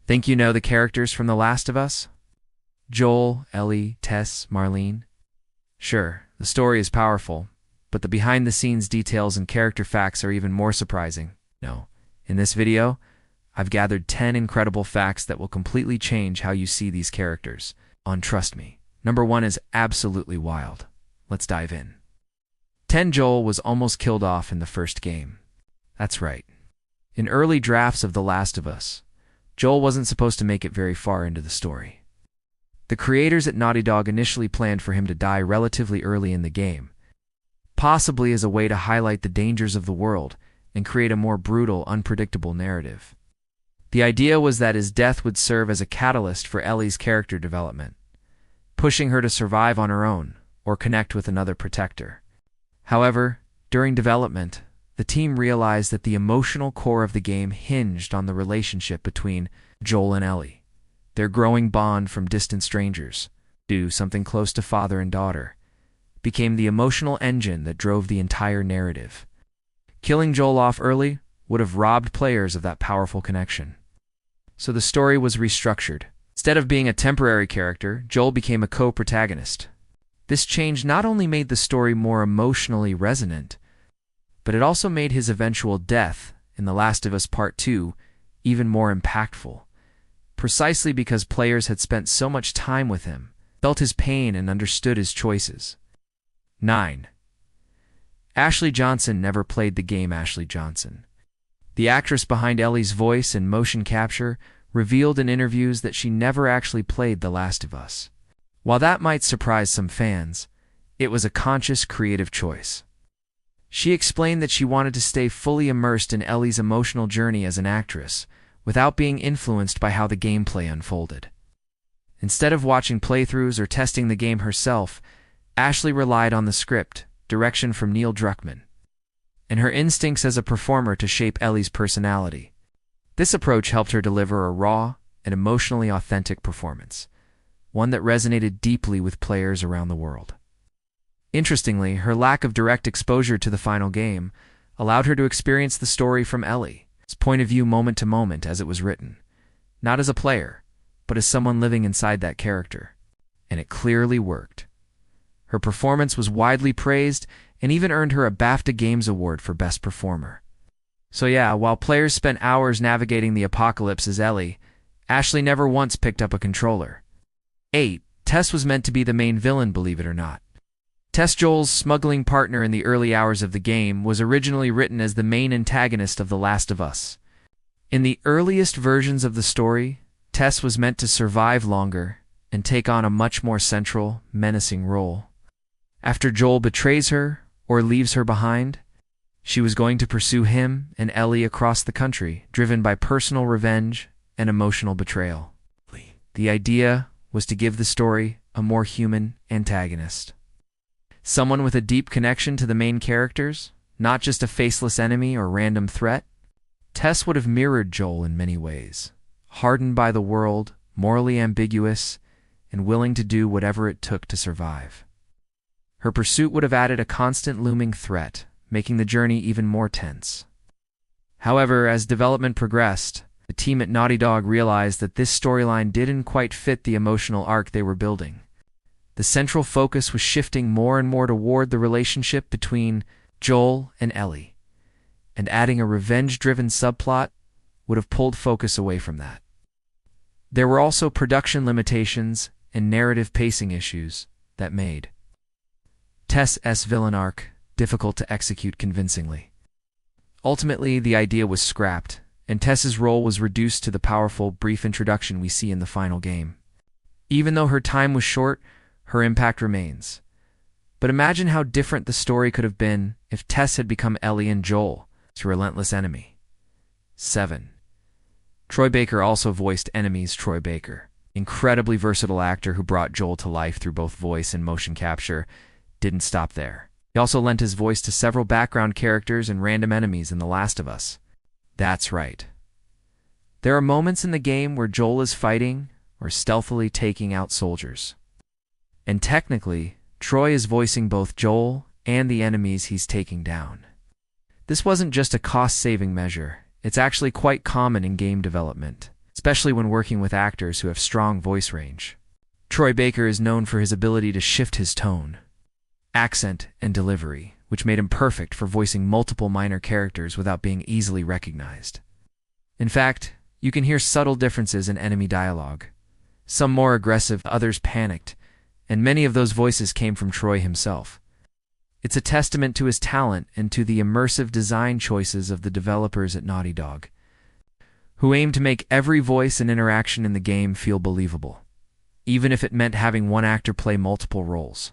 Think you know the characters from The Last of Us? Joel, Ellie, Tess, Marlene? Sure, the story is powerful, but the behind-the-scenes details and character facts are even more surprising. No. In this video, I've gathered 10 incredible facts that will completely change how you see these characters. Trust me. Number 1 is absolutely wild. Let's dive in. 10. Joel was almost killed off in the first game. That's right. In early drafts of The Last of Us, Joel wasn't supposed to make it very far into the story. The creators at Naughty Dog initially planned for him to die relatively early in the game, possibly as a way to highlight the dangers of the world and create a more brutal, unpredictable narrative. The idea was that his death would serve as a catalyst for Ellie's character development, pushing her to survive on her own or connect with another protector. However, during development, the team realized that the emotional core of the game hinged on the relationship between Joel and Ellie. Their growing bond from distant strangers, to something close to father and daughter, became the emotional engine that drove the entire narrative. Killing Joel off early would have robbed players of that powerful connection. So the story was restructured. Instead of being a temporary character, Joel became a co-protagonist. This change not only made the story more emotionally resonant, but it also made his eventual death in The Last of Us Part 2 even more impactful, precisely because players had spent so much time with him, felt his pain, and understood his choices. 9. Ashley Johnson never played the game Ashley Johnson. The actress behind Ellie's voice and motion capture revealed in interviews that she never actually played The Last of Us. While that might surprise some fans, it was a conscious creative choice. She explained that she wanted to stay fully immersed in Ellie's emotional journey as an actress, without being influenced by how the gameplay unfolded. Instead of watching playthroughs or testing the game herself, Ashley relied on the script, direction from Neil Druckmann, and her instincts as a performer to shape Ellie's personality. This approach helped her deliver a raw and emotionally authentic performance, one that resonated deeply with players around the world. Interestingly, her lack of direct exposure to the final game allowed her to experience the story from Ellie's point of view moment to moment as it was written, not as a player, but as someone living inside that character. And it clearly worked. Her performance was widely praised and even earned her a BAFTA Games Award for Best Performer. So yeah, while players spent hours navigating the apocalypse as Ellie, Ashley never once picked up a controller. 8. Tess was meant to be the main villain, believe it or not. Tess, Joel's smuggling partner in the early hours of the game, was originally written as the main antagonist of The Last of Us. In the earliest versions of the story, Tess was meant to survive longer and take on a much more central, menacing role. After Joel betrays her or leaves her behind, she was going to pursue him and Ellie across the country, driven by personal revenge and emotional betrayal. The idea was to give the story a more human antagonist. Someone with a deep connection to the main characters, not just a faceless enemy or random threat. Tess would have mirrored Joel in many ways, hardened by the world, morally ambiguous, and willing to do whatever it took to survive. Her pursuit would have added a constant looming threat, making the journey even more tense. However, as development progressed, the team at Naughty Dog realized that this storyline didn't quite fit the emotional arc they were building. The central focus was shifting more and more toward the relationship between Joel and Ellie, and adding a revenge-driven subplot would have pulled focus away from that. There were also production limitations and narrative pacing issues that made Tess' villain arc difficult to execute convincingly. Ultimately, the idea was scrapped, and Tess's role was reduced to the powerful, brief introduction we see in the final game. Even though her time was short, her impact remains. But imagine how different the story could have been if Tess had become Ellie and Joel's relentless enemy. 7. Troy Baker also voiced Enemy's Troy Baker. Incredibly versatile actor who brought Joel to life through both voice and motion capture. Didn't stop there. He also lent his voice to several background characters and random enemies in The Last of Us. That's right. There are moments in the game where Joel is fighting or stealthily taking out soldiers. And technically, Troy is voicing both Joel and the enemies he's taking down. This wasn't just a cost-saving measure. It's actually quite common in game development. especially when working with actors who have strong voice range. Troy Baker is known for his ability to shift his tone, accent, and delivery, which made him perfect for voicing multiple minor characters without being easily recognized. In fact, you can hear subtle differences in enemy dialogue. Some more aggressive, others panicked, and many of those voices came from Troy himself. It's a testament to his talent and to the immersive design choices of the developers at Naughty Dog, who aim to make every voice and interaction in the game feel believable, even if it meant having one actor play multiple roles.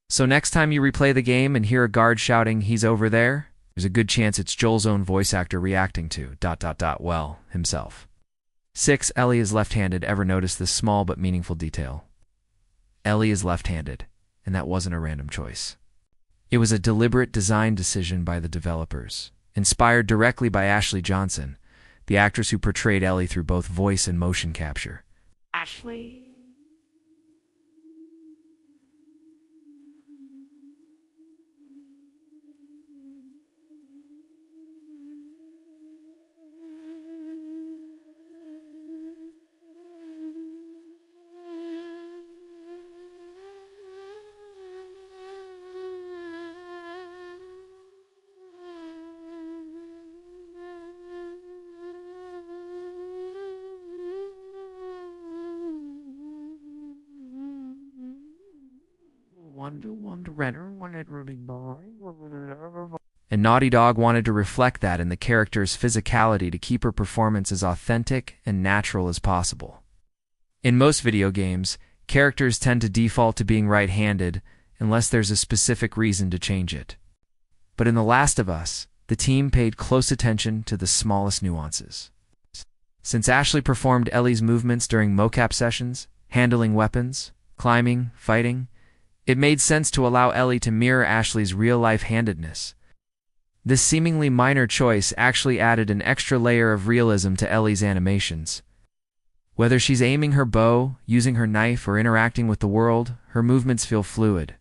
So next time you replay the game and hear a guard shouting, "He's over there," there's a good chance it's Joel's own voice actor reacting to ... well, himself. 6. Ellie is left-handed. Ever notice this small but meaningful detail? Ellie is left-handed, and that wasn't a random choice. It was a deliberate design decision by the developers, inspired directly by Ashley Johnson, the actress who portrayed Ellie through both voice and motion capture. Ashley. And Naughty Dog wanted to reflect that in the character's physicality to keep her performance as authentic and natural as possible. In most video games, characters tend to default to being right-handed unless there's a specific reason to change it. But in The Last of Us, the team paid close attention to the smallest nuances. Since Ashley performed Ellie's movements during mocap sessions, handling weapons, climbing, fighting, it made sense to allow Ellie to mirror Ashley's real-life handedness. This seemingly minor choice actually added an extra layer of realism to Ellie's animations. Whether she's aiming her bow, using her knife, or interacting with the world, her movements feel fluid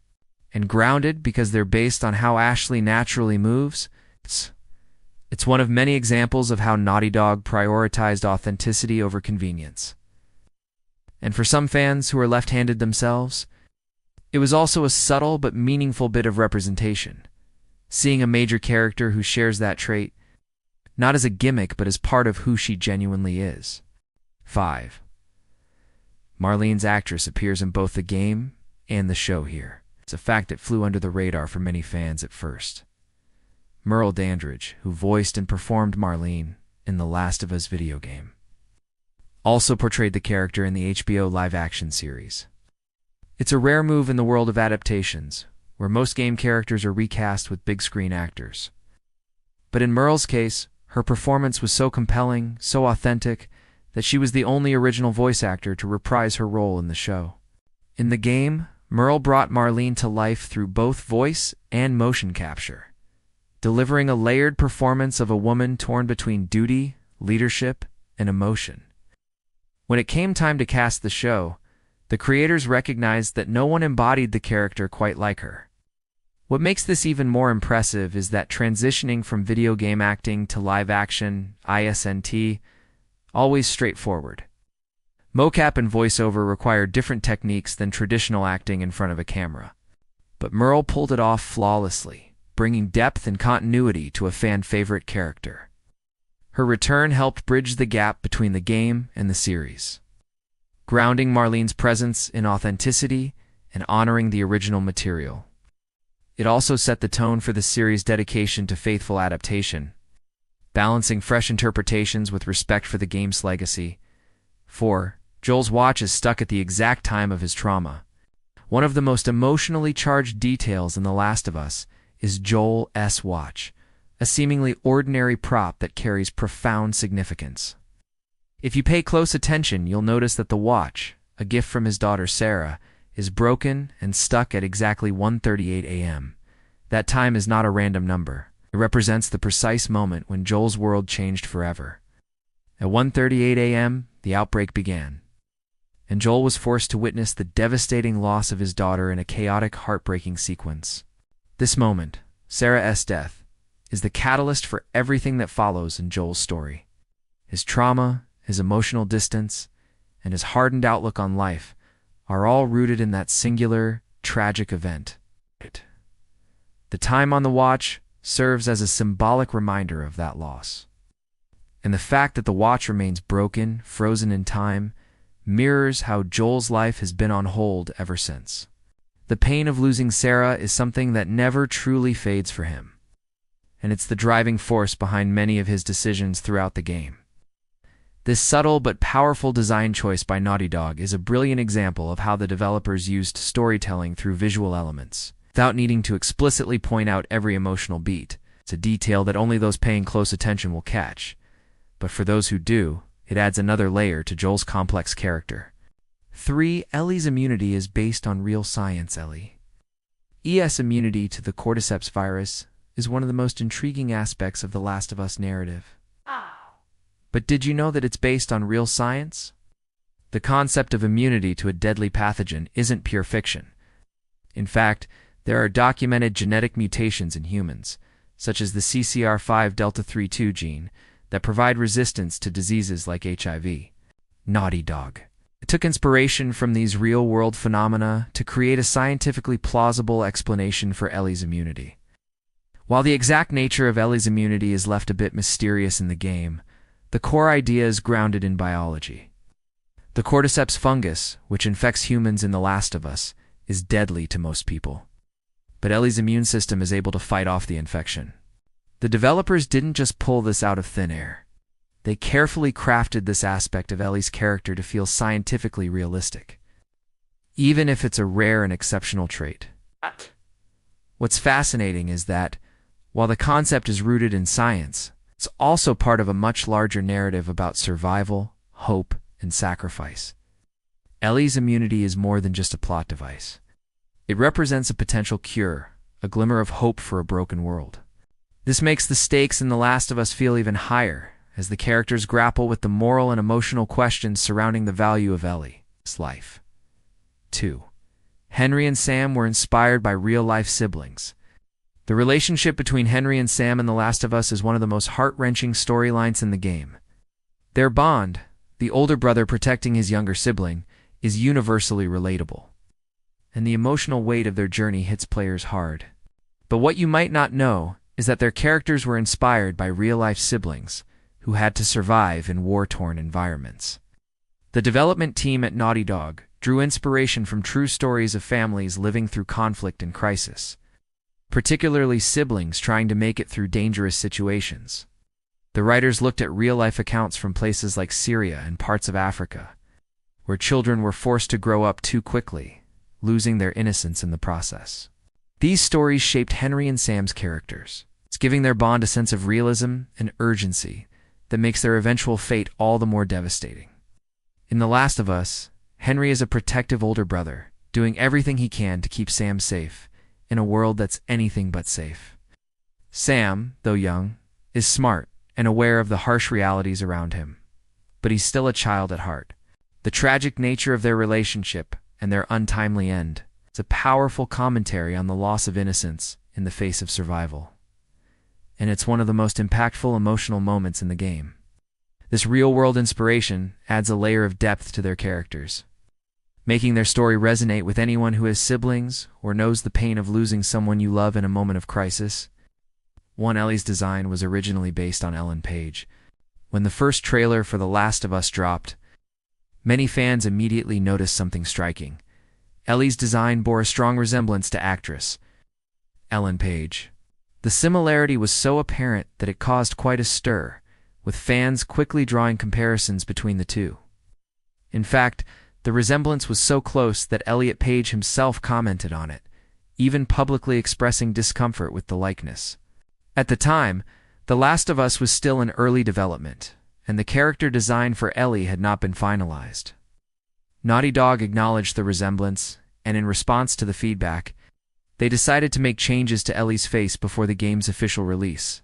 and grounded because they're based on how Ashley naturally moves. It's one of many examples of how Naughty Dog prioritized authenticity over convenience. And for some fans who are left-handed themselves, it was also a subtle but meaningful bit of representation, seeing a major character who shares that trait, not as a gimmick but as part of who she genuinely is. 5. Marlene's actress appears in both the game and the show here. It's a fact that flew under the radar for many fans at first. Merle Dandridge, who voiced and performed Marlene in the Last of Us video game, also portrayed the character in the HBO live-action series. It's a rare move in the world of adaptations, where most game characters are recast with big-screen actors. But in Merle's case, her performance was so compelling, so authentic, that she was the only original voice actor to reprise her role in the show. In the game, Merle brought Marlene to life through both voice and motion capture, delivering a layered performance of a woman torn between duty, leadership, and emotion. When it came time to cast the show, the creators recognized that no one embodied the character quite like her. What makes this even more impressive is that transitioning from video game acting to live-action, ISNT, always straightforward. Mocap and voiceover require different techniques than traditional acting in front of a camera. But Merle pulled it off flawlessly, bringing depth and continuity to a fan-favorite character. Her return helped bridge the gap between the game and the series, grounding Marlene's presence in authenticity and honoring the original material. It also set the tone for the series' dedication to faithful adaptation, balancing fresh interpretations with respect for the game's legacy. 4. Joel's watch is stuck at the exact time of his trauma. One of the most emotionally charged details in The Last of Us is Joel's watch, a seemingly ordinary prop that carries profound significance. If you pay close attention, you'll notice that the watch, a gift from his daughter Sarah, is broken and stuck at exactly 1:38 a.m. That time is not a random number. It represents the precise moment when Joel's world changed forever. At 1:38 a.m., the outbreak began, and Joel was forced to witness the devastating loss of his daughter in a chaotic, heartbreaking sequence. This moment, Sarah's death, is the catalyst for everything that follows in Joel's story. His trauma, his emotional distance, and his hardened outlook on life are all rooted in that singular, tragic event. The time on the watch serves as a symbolic reminder of that loss. And the fact that the watch remains broken, frozen in time, mirrors how Joel's life has been on hold ever since. The pain of losing Sarah is something that never truly fades for him, and it's the driving force behind many of his decisions throughout the game. This subtle but powerful design choice by Naughty Dog is a brilliant example of how the developers used storytelling through visual elements, without needing to explicitly point out every emotional beat. It's a detail that only those paying close attention will catch, but for those who do, it adds another layer to Joel's complex character. 3. Ellie's immunity is based on real science. Ellie's immunity to the cordyceps virus is one of the most intriguing aspects of the Last of Us narrative. But did you know that it's based on real science? The concept of immunity to a deadly pathogen isn't pure fiction. In fact, there are documented genetic mutations in humans, such as the CCR5 delta 3-2 gene, that provide resistance to diseases like HIV. Naughty Dog took inspiration from these real-world phenomena to create a scientifically plausible explanation for Ellie's immunity. While the exact nature of Ellie's immunity is left a bit mysterious in the game, the core idea is grounded in biology. The cordyceps fungus, which infects humans in The Last of Us, is deadly to most people. But Ellie's immune system is able to fight off the infection. The developers didn't just pull this out of thin air. They carefully crafted this aspect of Ellie's character to feel scientifically realistic, even if it's a rare and exceptional trait. What's fascinating is that, while the concept is rooted in science, it's also part of a much larger narrative about survival, hope, and sacrifice. Ellie's immunity is more than just a plot device. It represents a potential cure, a glimmer of hope for a broken world. This makes the stakes in The Last of Us feel even higher, as the characters grapple with the moral and emotional questions surrounding the value of Ellie's life. 2. Henry and Sam were inspired by real-life siblings. The relationship between Henry and Sam in The Last of Us is one of the most heart-wrenching storylines in the game. Their bond, the older brother protecting his younger sibling, is universally relatable, and the emotional weight of their journey hits players hard. But what you might not know is that their characters were inspired by real-life siblings who had to survive in war-torn environments. The development team at Naughty Dog drew inspiration from true stories of families living through conflict and crisis, particularly siblings trying to make it through dangerous situations. The writers looked at real-life accounts from places like Syria and parts of Africa, where children were forced to grow up too quickly, losing their innocence in the process. These stories shaped Henry and Sam's characters. It's giving their bond a sense of realism and urgency that makes their eventual fate all the more devastating. In The Last of Us, Henry is a protective older brother, doing everything he can to keep Sam safe in a world that's anything but safe. Sam, though young, is smart and aware of the harsh realities around him, but he's still a child at heart. The tragic nature of their relationship and their untimely end is a powerful commentary on the loss of innocence in the face of survival. And it's one of the most impactful emotional moments in the game. This real-world inspiration adds a layer of depth to their characters, making their story resonate with anyone who has siblings or knows the pain of losing someone you love in a moment of crisis. 1. Ellie's design was originally based on Ellen Page. When the first trailer for The Last of Us dropped, many fans immediately noticed something striking. Ellie's design bore a strong resemblance to actress Ellen Page. The similarity was so apparent that it caused quite a stir, with fans quickly drawing comparisons between the two. In fact, the resemblance was so close that Elliot Page himself commented on it, even publicly expressing discomfort with the likeness. At the time, The Last of Us was still in early development, and the character design for Ellie had not been finalized. Naughty Dog acknowledged the resemblance, and in response to the feedback, they decided to make changes to Ellie's face before the game's official release.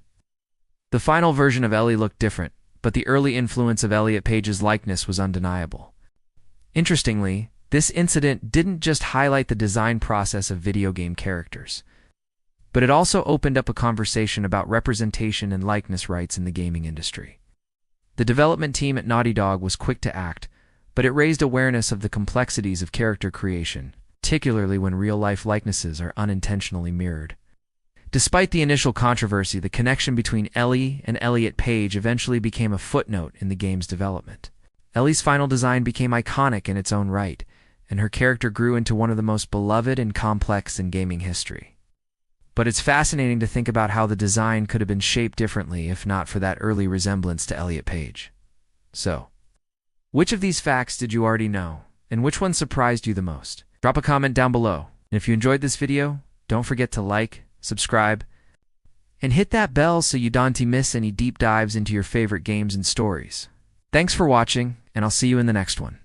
The final version of Ellie looked different, but the early influence of Elliot Page's likeness was undeniable. Interestingly, this incident didn't just highlight the design process of video game characters, but it also opened up a conversation about representation and likeness rights in the gaming industry. The development team at Naughty Dog was quick to act, but it raised awareness of the complexities of character creation, particularly when real-life likenesses are unintentionally mirrored. Despite the initial controversy, the connection between Ellie and Elliot Page eventually became a footnote in the game's development. Ellie's final design became iconic in its own right, and her character grew into one of the most beloved and complex in gaming history. But it's fascinating to think about how the design could have been shaped differently if not for that early resemblance to Elliot Page. So, which of these facts did you already know, and which one surprised you the most? Drop a comment down below, and if you enjoyed this video, don't forget to like, subscribe, and hit that bell so you don't miss any deep dives into your favorite games and stories. Thanks for watching, and I'll see you in the next one.